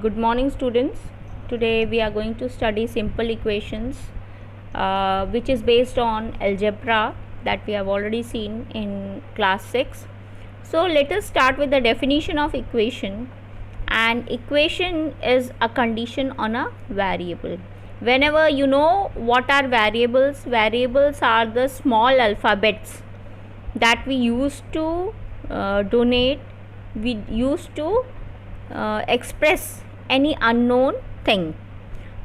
Good morning, students. Today we are going to study simple equations, which is based on algebra that we have already seen in class 6. So let us start with the definition of equation. An equation is a condition on a variable. Whenever you know what are variables are the small alphabets that we use to express any unknown thing.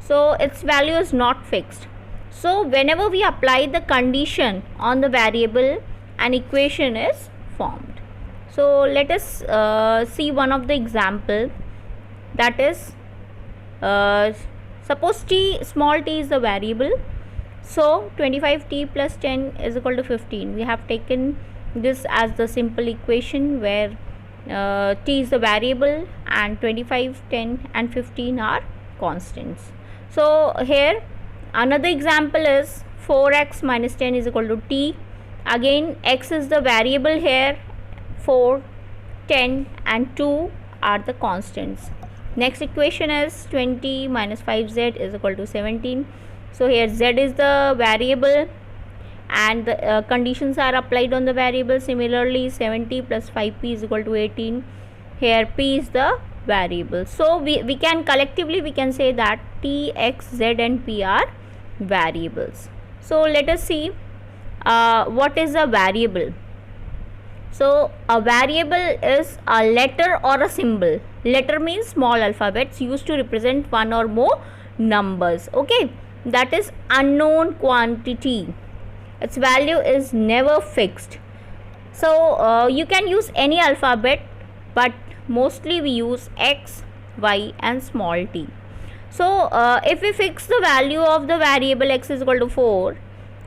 So its value is not fixed. So whenever we apply the condition on the variable, an equation is formed. So let us see one of the example, that is suppose small t is the variable. So 25t plus 10 is equal to 15. We have taken this as the simple equation where t is the variable and 25, 10 and 15 are constants. So here another example is 4x minus 10 is equal to t. Again x is the variable here, 4, 10 and 2 are the constants. Next equation is 20 minus 5z is equal to 17. So here z is the variable and the conditions are applied on the variable. Similarly 70 plus 5p is equal to 18. Here p is the variable. So we can collectively we can say that t, x, z and p are variables. So let us see what is a variable. So a variable is a letter or a symbol. Letter means small alphabets used to represent one or more numbers. Okay, that is unknown quantity. Its value is never fixed. So you can use any alphabet, but mostly we use x, y and small t. So if we fix the value of the variable x is equal to 4,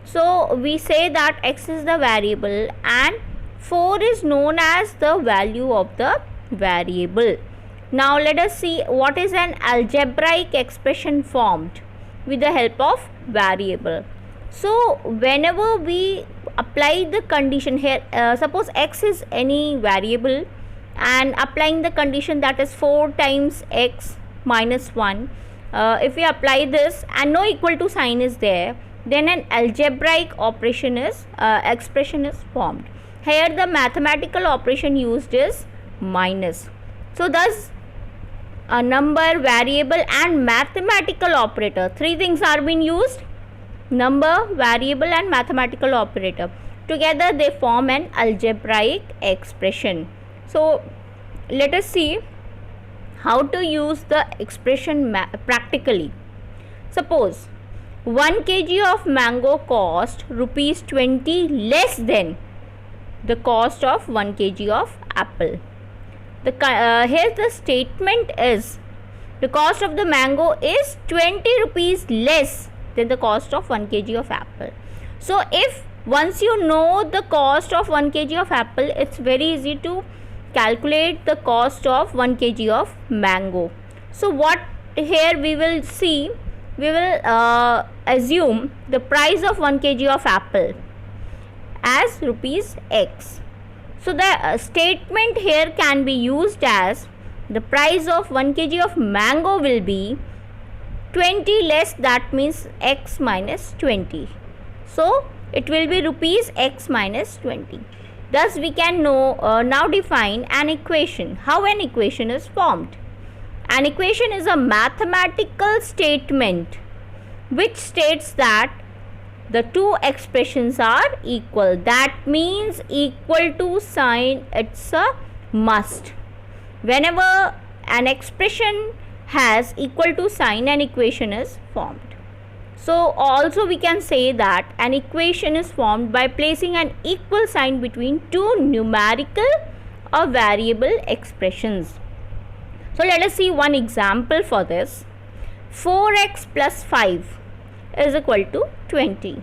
so we say that x is the variable and 4 is known as the value of the variable. Now let us see what is an algebraic expression formed with the help of variable. So whenever we apply the condition here, suppose x is any variable and applying the condition, that is 4 times x minus 1, if we apply this and no equal to sign is there, then an algebraic operation is expression is formed. Here the mathematical operation used is minus. So thus a number, variable and mathematical operator, three things are being used: number, variable and mathematical operator. Together they form an algebraic expression. So let us see how to use the expression practically. Suppose 1 kg of mango cost rupees 20 less than the cost of 1 kg of apple. Here the statement is the cost of the mango is 20 rupees less than the cost of 1 kg of apple. So if once you know the cost of 1 kg of apple, it's very easy to calculate the cost of 1 kg of mango. So what here we will see, we will assume the price of 1 kg of apple as rupees x. So the statement here can be used as the price of 1 kg of mango will be 20 less, that means x minus 20. So it will be rupees x minus 20. Thus we can now define an equation. How an equation is formed? An equation is a mathematical statement which states that the two expressions are equal. That means equal to sign, it's a must. Whenever an expression has equal to sign, an equation is formed. So also we can say that an equation is formed by placing an equal sign between two numerical or variable expressions. So let us see one example for this. 4x plus 5 is equal to 20.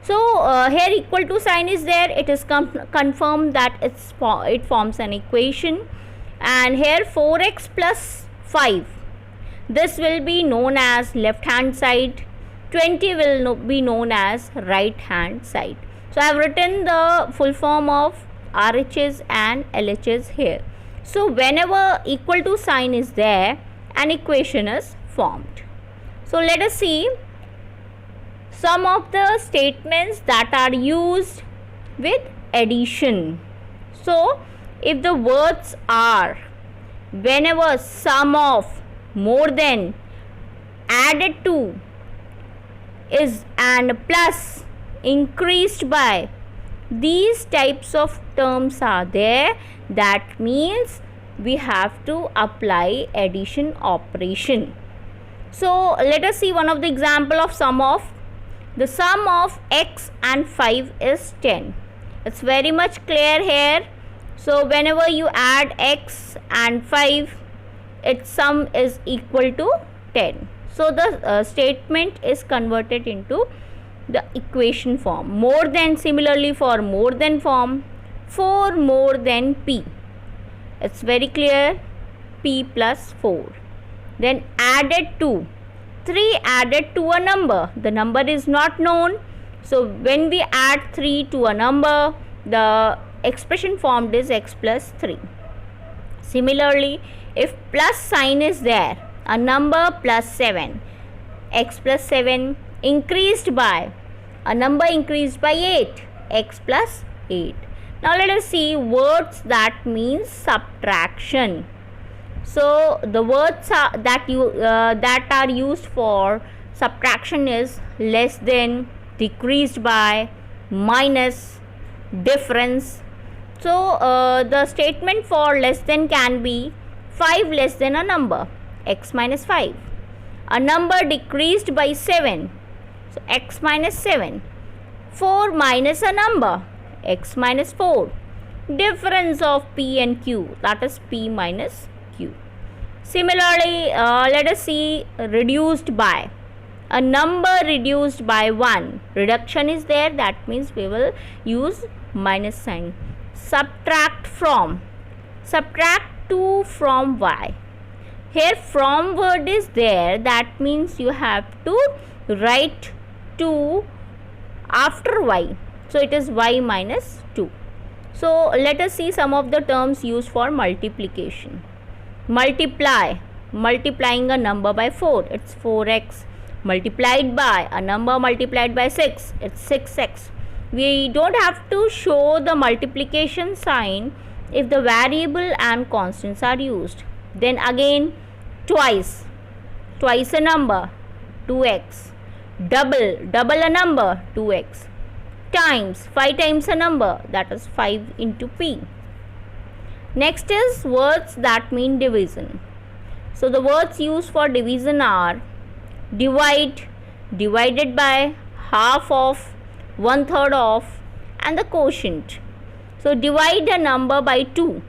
So here equal to sign is there, it is confirmed that it forms an equation. And here 4x plus 5, this will be known as left hand side, 20 will be known as right hand side. So I have written the full form of RHS and LHS here. So whenever equal to sign is there an equation is formed. So let us see some of the statements that are used with addition. So if the words are whenever sum of, more than, added to is and plus, increased by, these types of terms are there, that means we have to apply addition operation. So let us see one of the example of sum of. The sum of x and 5 is 10. It's very much clear here. So whenever you add x and 5, its sum is equal to 10. So the statement is converted into the equation form. More than, similarly for more than form, 4 more than p. It's very clear, p plus 4. Then added to, 3 added to a number. The number is not known. So when we add 3 to a number, the expression formed is x plus 3. Similarly, if plus sign is there, a number plus 7, x plus 7, increased by, a number increased by 8, x plus 8. Now let us see words that means subtraction. So the words that are used for subtraction is less than, decreased by, minus, difference. So the statement for less than can be 5 less than a number, x minus 5. A number decreased by 7, so x minus 7. 4 minus a number, x minus 4. Difference of p and q, that is p minus q. Similarly, let us see reduced by. A number reduced by 1. Reduction is there, that means we will use minus sign. Subtract from. Subtract 2 from y. Here from word is there, that means you have to write 2 after y. So it is y minus 2. So let us see some of the terms used for multiplication. Multiply, multiplying a number by 4, it's 4x. Multiplied by, a number multiplied by 6, it's 6x. We don't have to show the multiplication sign if the variable and constants are used. Then again, twice a number, 2x. Double a number, 2x. Times, 5 times a number, that is 5 into p. Next is words that mean division. So the words used for division are divide, divided by, half of, 1/3 of, and the quotient. So divide a number by 2,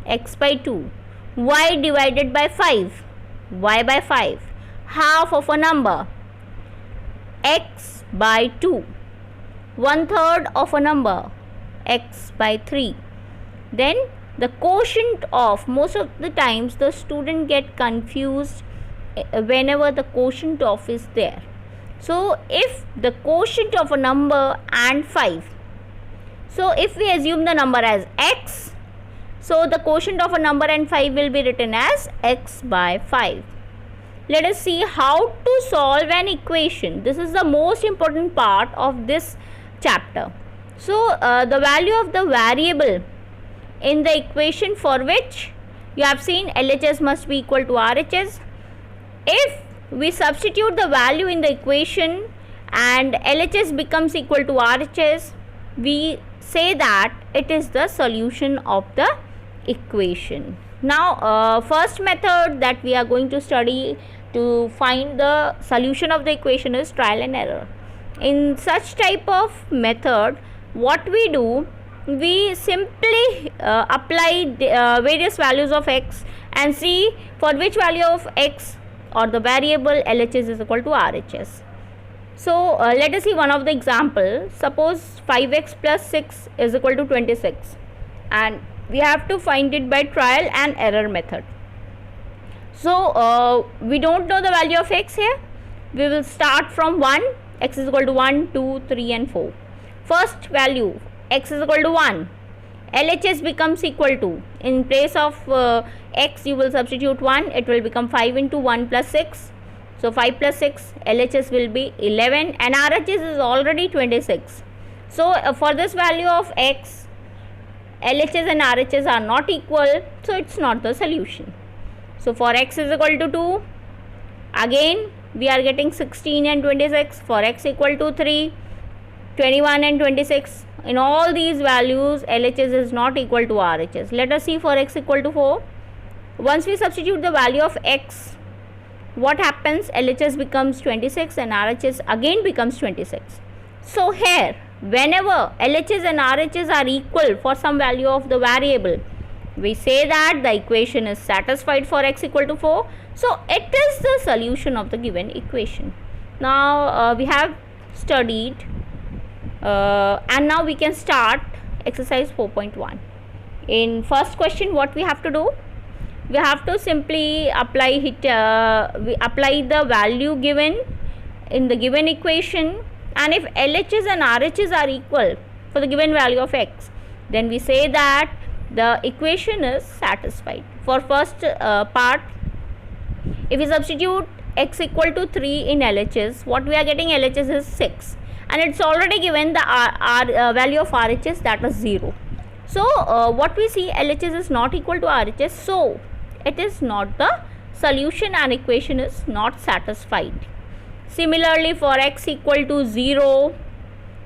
x by 2. Y divided by 5, y by 5. Half of a number, x by 2. 1/3 of a number, x by 3. Then the quotient of, most of the times the student get confused whenever the quotient of is there. So if the quotient of a number and 5, so if we assume the number as x, so the quotient of a number and 5 will be written as x by 5. Let us see how to solve an equation. This is the most important part of this chapter. So the value of the variable in the equation for which you have seen LHS must be equal to RHS. If we substitute the value in the equation and LHS becomes equal to RHS, we say that it is the solution of the equation. Now first method that we are going to study to find the solution of the equation is trial and error. In such type of method, what we do, we simply apply various values of x and see for which value of x or the variable LHS is equal to RHS. So let us see one of the example. Suppose 5x plus 6 is equal to 26 and we have to find it by trial and error method. So we don't know the value of x here. We will start from 1. X is equal to 1, 2, 3 and 4. First value, x is equal to 1. LHS becomes equal to, in place of x you will substitute 1, it will become 5 into 1 plus 6. So 5 plus 6, LHS will be 11 and RHS is already 26. So for this value of x, LHS and RHS are not equal, so it's not the solution. So for x is equal to 2, again we are getting 16 and 26. For x equal to 3, 21 and 26. In all these values, LHS is not equal to RHS. Let us see for x equal to 4. Once we substitute the value of x, what happens? LHS becomes 26 and RHS again becomes 26. So here, whenever LHS and RHS are equal for some value of the variable, we say that the equation is satisfied for x equal to 4. So it is the solution of the given equation. Now we have studied and now we can start exercise 4.1. In first question, what we have to do? We have to simply apply the value given in the given equation, and if LHS and RHS are equal for the given value of x, then we say that the equation is satisfied. For first part, if we substitute x equal to 3 in LHS, what we are getting? LHS is 6 and it's already given the value of RHS, that is 0. So what we see, LHS is not equal to RHS, so it is not the solution and equation is not satisfied. Similarly, for x equal to 0,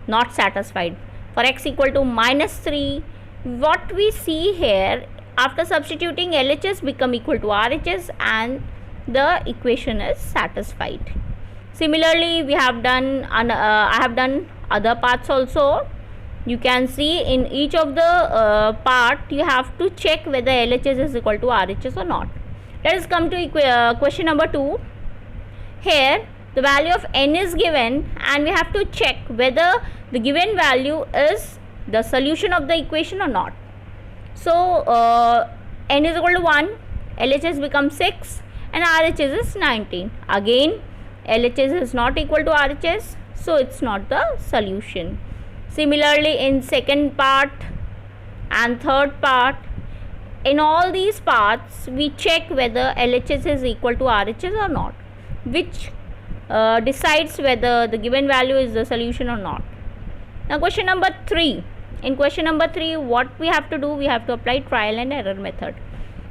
not satisfied. For x equal to minus 3, what we see here, after substituting, LHS become equal to RHS and the equation is satisfied. Similarly, we have done I have done other parts also. You can see in each of the part you have to check whether LHS is equal to RHS or not. Let us come to question number 2. Here the value of n is given and we have to check whether the given value is the solution of the equation or not. So n is equal to 1, LHS becomes 6 and RHS is 19. Again, LHS is not equal to RHS, so it's not the solution. Similarly, in second part and third part, in all these parts we check whether LHS is equal to RHS or not, which decides whether the given value is the solution or not. Now question number 3. In question number 3, what we have to do? We have to apply trial and error method.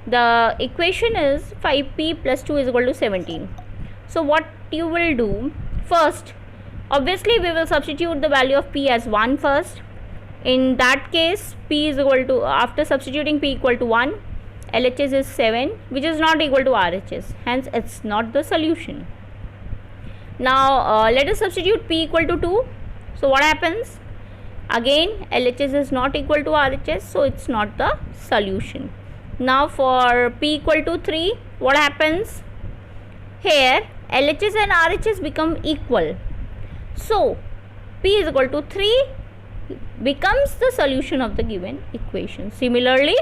The equation is 5p plus 2 is equal to 17. So what you will do? First, obviously we will substitute the value of p as 1 first. In that case, p is equal to, after substituting p equal to 1, LHS is 7, which is not equal to RHS, hence it's not the solution. Now let us substitute p equal to 2. So what happens? Again, LHS is not equal to RHS, so it's not the solution. Now for p equal to 3, what happens? Here LHS and RHS become equal, so p is equal to 3 becomes the solution of the given equation. Similarly,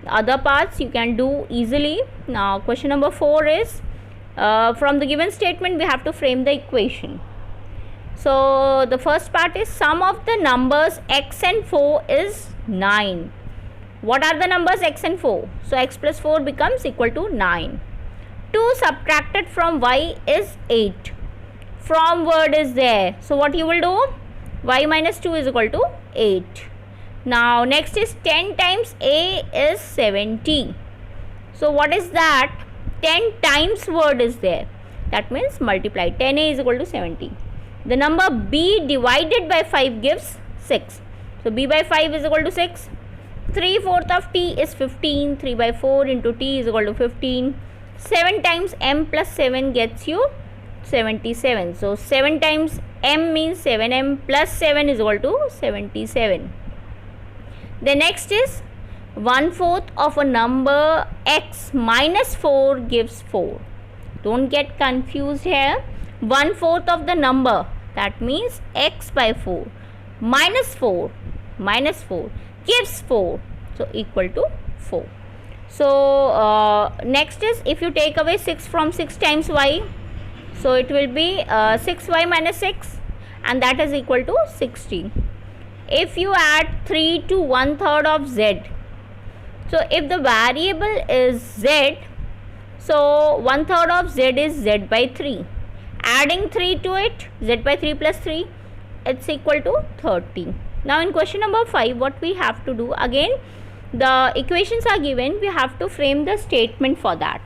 other parts you can do easily. Now question number 4 is from the given statement we have to frame the equation. So the first part is sum of the numbers x and 4 is 9. What are the numbers x and 4? So x plus 4 becomes equal to 9. 2 subtracted from y is 8. From word is there. So what you will do? Y minus 2 is equal to 8. Now next is 10 times a is 70. So what is that? 10 times word is there. That means multiply. 10a is equal to 70. The number b divided by 5 gives 6. So b by 5 is equal to 6. 3/4 of t is 15. 3 by 4 into t is equal to 15. 7 times m plus 7 gets you 77. So 7 times m means 7m plus 7 is equal to 77. The next is 1/4 of a number x minus 4 gives 4. Don't get confused here. 1/4 of the number, that means x by 4 minus 4 gives 4, so equal to 4. So next is if you take away 6 from 6 times y, so it will be 6y minus 6 and that is equal to 16. if you add 3 to 1/3 of z, so if the variable is z, so 1/3 of z is z by 3. Adding 3 to it, z by 3 plus 3, it's equal to 30. Now in question number 5, what we have to do, again the equations are given, we have to frame the statement for that.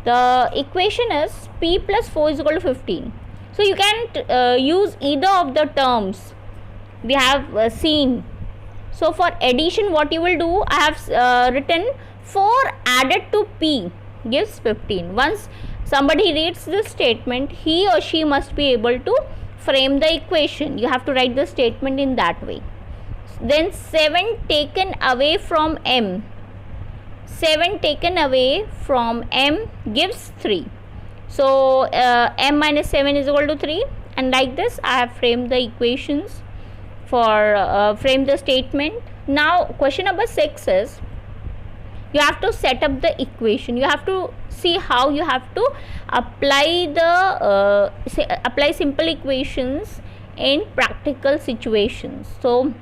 The equation is p plus 4 is equal to 15. So you can use either of the terms we have seen. So for addition, what you will do, I have written 4 added to p gives 15. Once somebody reads this statement, he or she must be able to frame the equation. You have to write the statement in that way. Then 7 taken away from m, 7 taken away from m gives 3. So m minus 7 is equal to 3, and like this I have framed the equations for frame the statement. Now question number 6 is, you have to set up the equation. You have to see how you have to apply the apply simple equations in practical situations. So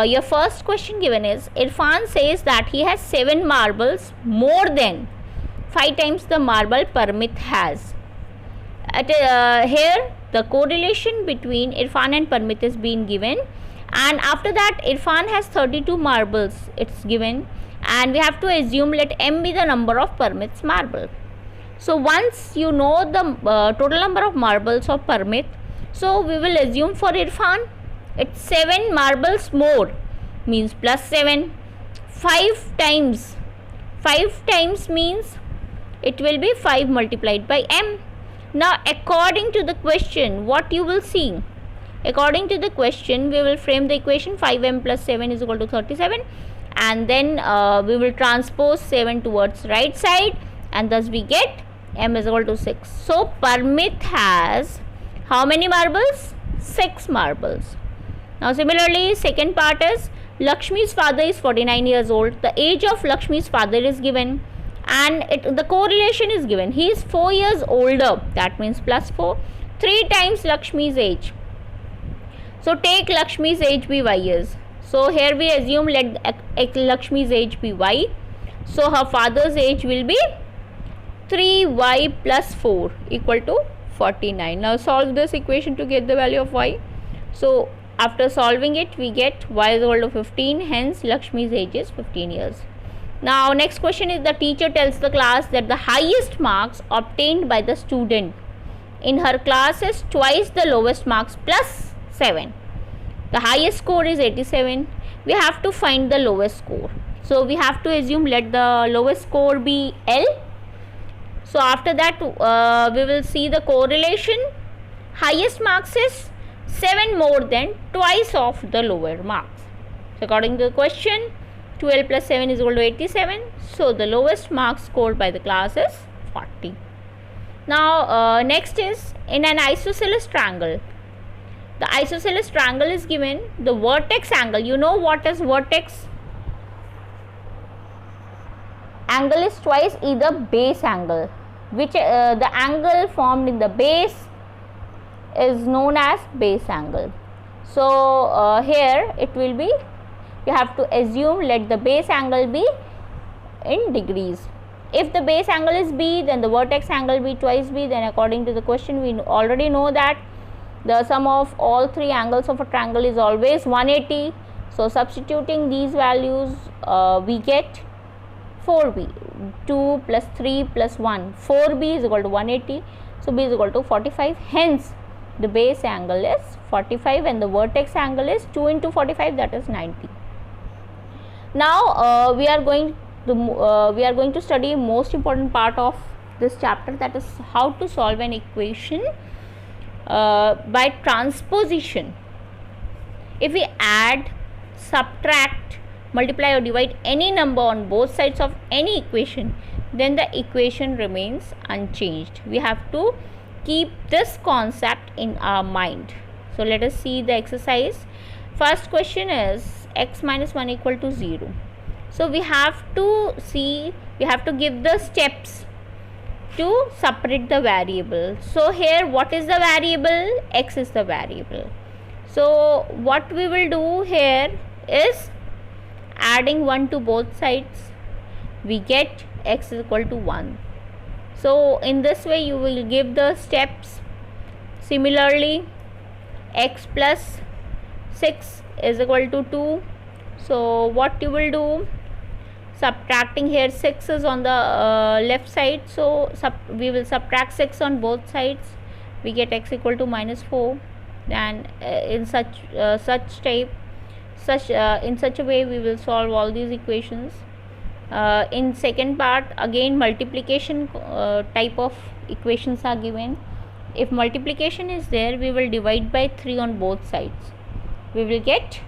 your first question given is, Irfan says that he has 7 marbles more than 5 times the marble Parmit has. Here the correlation between Irfan and Parmit is being given, and after that Irfan has 32 marbles, it's given, and we have to assume let m be the number of Parmit's marble. So once you know the total number of marbles of Parmit, so we will assume for Irfan it's 7 marbles more, means plus 7. 5 times means it will be 5 multiplied by m. Now according to the question, what you will see, according to the question we will frame the equation 5m plus 7 is equal to 37, and then we will transpose 7 towards right side, and thus we get m is equal to 6. So Parmit has how many marbles? 6 marbles. Now similarly, second part is, Lakshmi's father is 49 years old. The age of Lakshmi's father is given, and the correlation is given. He is 4 years older, that means plus 4, 3 times Lakshmi's age. So take Lakshmi's age be y years. So here we assume let Lakshmi's age be y. So her father's age will be 3y plus 4 equal to 49. Now solve this equation to get the value of y. So after solving it, we get y is equal to 15, hence Lakshmi's age is 15 years. Now next question is, the teacher tells the class that the highest marks obtained by the student in her class is twice the lowest marks plus 7. The highest score is 87. We have to find the lowest score. So we have to assume let the lowest score be L. So after that we will see the correlation. Highest marks is 7 more than twice of the lower marks. So according to the question, 12 plus 7 is equal to 87. So the lowest marks scored by the class is 40. Now next is, in an isosceles triangle, the isosceles triangle is given, the vertex angle, you know what is vertex? Angle is twice either base angle, which the angle formed in the base is known as base angle. So here it will be, you have to assume let the base angle be in degrees. If the base angle is b, then the vertex angle be twice b. Then according to the question, we already know that the sum of all 3 angles of a triangle is always 180. So substituting these values, we get 4b, 2 plus 3 plus 1, 4b is equal to 180. So b is equal to 45. Hence the base angle is 45 and the vertex angle is 2 into 45, that is 90. Now we are going to study most important part of this chapter, that is how to solve an equation by transposition. If we add, subtract, multiply or divide any number on both sides of any equation, then the equation remains unchanged. We have to keep this concept in our mind. So let us see the exercise. First question is x minus 1 equal to 0. So we have to see, we have to give the steps to separate the variable. So here what is the variable? X is the variable. So what we will do here is adding 1 to both sides, we get x is equal to 1. So in this way you will give the steps. Similarly, x plus 6 is equal to 2. So what you will do, subtracting here, 6 is on the left side, so we will subtract 6 on both sides, we get x equal to minus 4. And in such a way we will solve all these equations. In second part, again multiplication type of equations are given. If multiplication is there, we will divide by 3 on both sides, we will get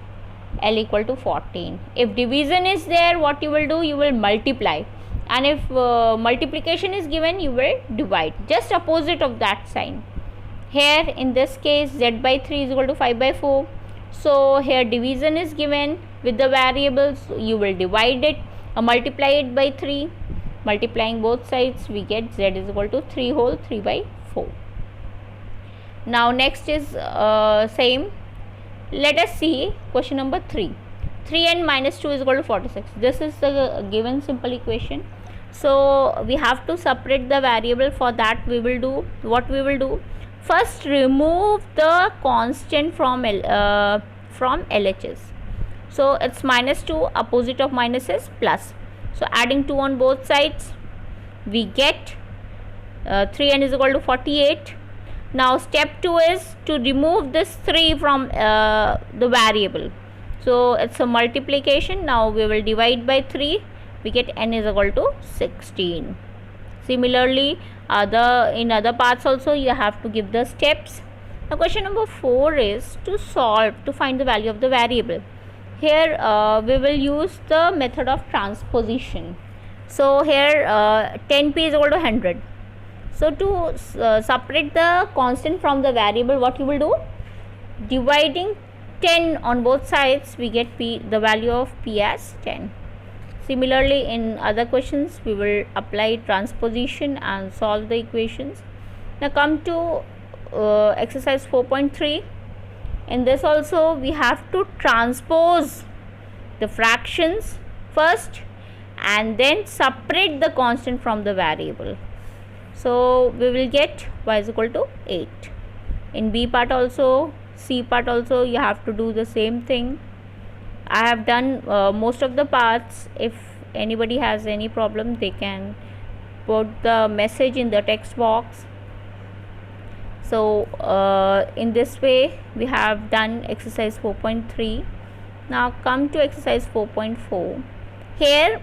L equal to 14. If division is there, what you will do, you will multiply, and if multiplication is given, you will divide, just opposite of that sign. Here in this case, z by 3 is equal to 5 by 4. So here division is given with the variables, you will divide it, multiply it by 3, multiplying both sides, we get z is equal to 3 whole 3 by 4. Now next is same. Let us see question number 3. 3n minus 2 is equal to 46. This is the given simple equation. So we have to separate the variable. For that we will do what we will do. First, remove the constant from LHS. So it's minus 2, opposite of minus is plus. So adding 2 on both sides, we get 3n is equal to 48. Now step 2 is to remove this 3 from the variable. So it's a multiplication. Now we will divide by 3, we get n is equal to 16. Similarly, in other parts also you have to give the steps. Now question number 4 is to find the value of the variable. Here we will use the method of transposition. So here 10p is equal to 100. So to separate the constant from the variable, what you will do, dividing 10 on both sides, we get p, the value of p as 10. Similarly, in other questions we will apply transposition and solve the equations. Now come to exercise 4.3. In this also we have to transpose the fractions first and then separate the constant from the variable. So we will get y is equal to 8. In B part also, C part also, you have to do the same thing. I have done most of the parts. If anybody has any problem, they can put the message in the text box. So in this way we have done exercise 4.3. Now come to exercise 4.4. Here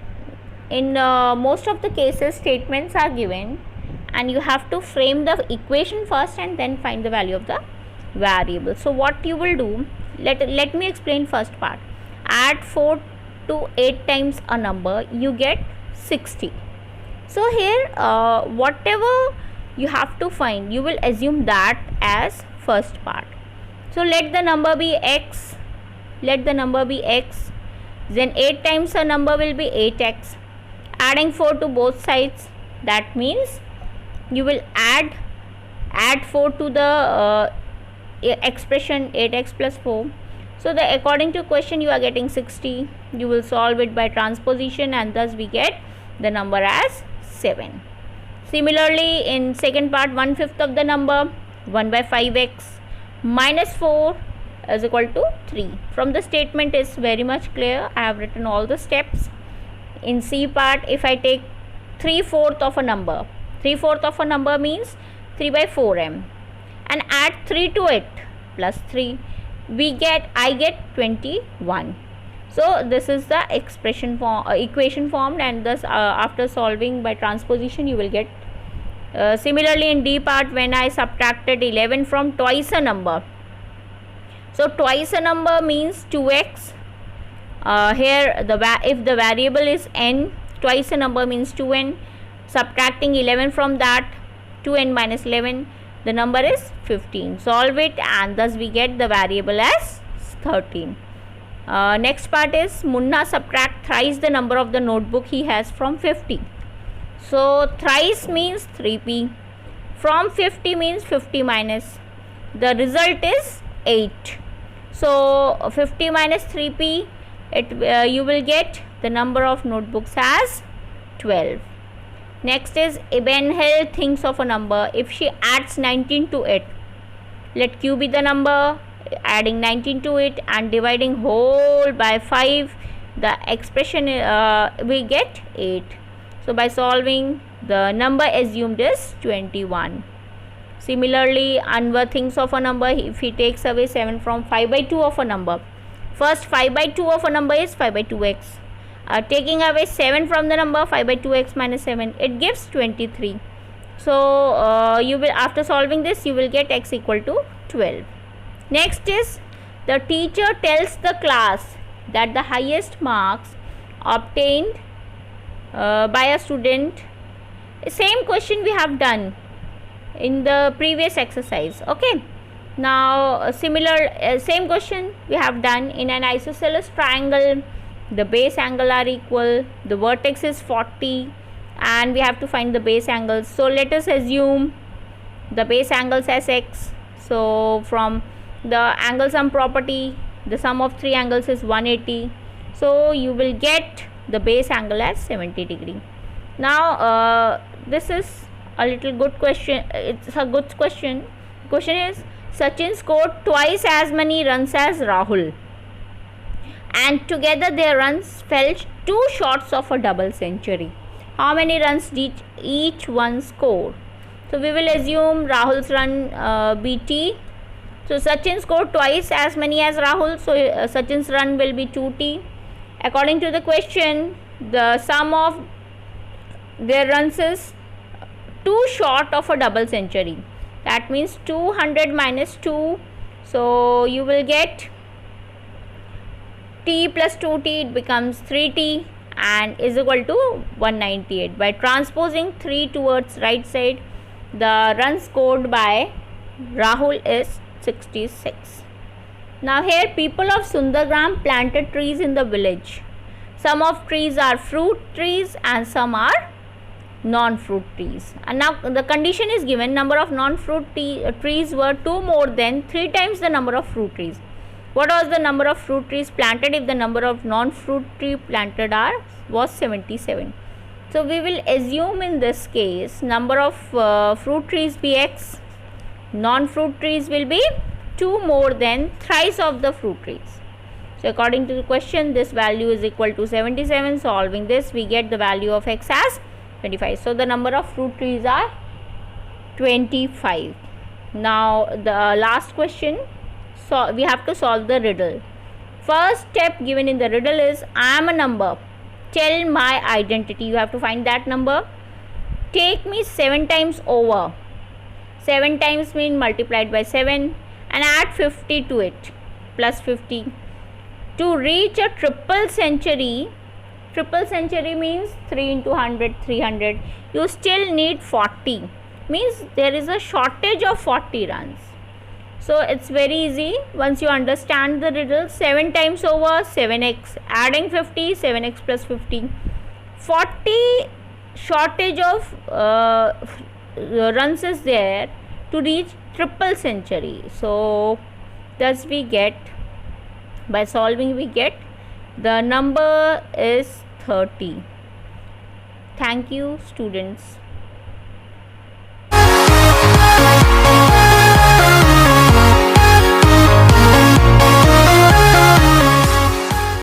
in most of the cases statements are given and you have to frame the equation first and then find the value of the variable. So what you will do, let me explain first part. Add 4 to 8 times a number, you get 60. So here whatever you have to find, you will assume that as first part. So let the number be x, then 8 times a number will be 8x. Adding 4 to both sides, that means you will add 4 to the expression 8x plus 4. So the according to question you are getting 60. You will solve it by transposition and thus we get the number as 7. Similarly, in second part, 1/5 of the number 1 by 5x minus 4 is equal to 3. From the statement is very much clear. I have written all the steps. In C part, if I take 3/4 of a number, 3/4 of a number means 3 by 4m, and add 3 to it plus 3, I get 21. So this is the expression form, equation formed, and thus after solving by transposition you will get. Similarly, in D part, when I subtracted 11 from twice a number, so twice a number means 2x. Here if the variable is n, twice a number means 2n. Subtracting 11 from that, 2n minus 11, the number is 15. Solve it and thus we get the variable as 13. Next part is Munna subtract thrice the number of the notebook he has from 50. So thrice means 3p. From 50 means 50 minus. The result is 8. So 50 minus 3p, you will get the number of notebooks as 12. Next is Ibn Hill thinks of a number if she adds 19 to it. Let q be the number, adding 19 to it and dividing whole by 5, the expression we get 8. So by solving, the number assumed is 21. Similarly, Anwar thinks of a number if he takes away 7 from 5 by 2 of a number. First 5 by 2 of a number is 5 by 2x. Taking away 7 from the number 5 by 2x minus 7, it gives 23. So you will, after solving this, you will get x equal to 12. Next is the teacher tells the class that the highest marks obtained by a student. Same question we have done in the previous exercise. Okay, now similar same question we have done in an isosceles triangle. The base angle are equal, the vertex is 40 and we have to find the base angles. So let us assume the base angles as x. So from the angle sum property, the sum of 3 angles is 180. So you will get the base angle as 70 degree. Now this is a little good question. It's a good question. Question is, Sachin scored twice as many runs as Rahul, and together their runs fell 2 shots of a double century. How many runs did each one score? So we will assume Rahul's run BT. So Sachin scored twice as many as Rahul. So Sachin's run will be 2t. According to the question, the sum of their runs is 2 short of a double century. That means 200 minus 2. So you will get t plus 2t, it becomes 3t and is equal to 198. By transposing 3 towards right side, the run scored by Rahul is 66. Now here people of Sundargram planted trees in the village. Some of trees are fruit trees and some are non-fruit trees. And now the condition is given, number of non-fruit trees were 2 more than 3 times the number of fruit trees. What was the number of fruit trees planted if the number of non-fruit tree planted was 77? So we will assume in this case number of fruit trees be x, non-fruit trees will be 2 more than thrice of the fruit trees. So according to the question, this value is equal to 77. Solving this, we get the value of x as 25. So the number of fruit trees are 25. Now the last question, so we have to solve the riddle. First step given in the riddle is, I am a number, tell my identity. You have to find that number. Take me 7 times over. 7 times means multiplied by 7 and add 50 to it, plus 50. To reach a triple century means 3 into 100, 300. You still need 40. Means there is a shortage of 40 runs. So it's very easy once you understand the riddle. 7 times over 7x, adding 50, 7x plus 50. 40 shortage of runs is there to reach triple century. So thus we get, by solving we get the number is 30. Thank you students.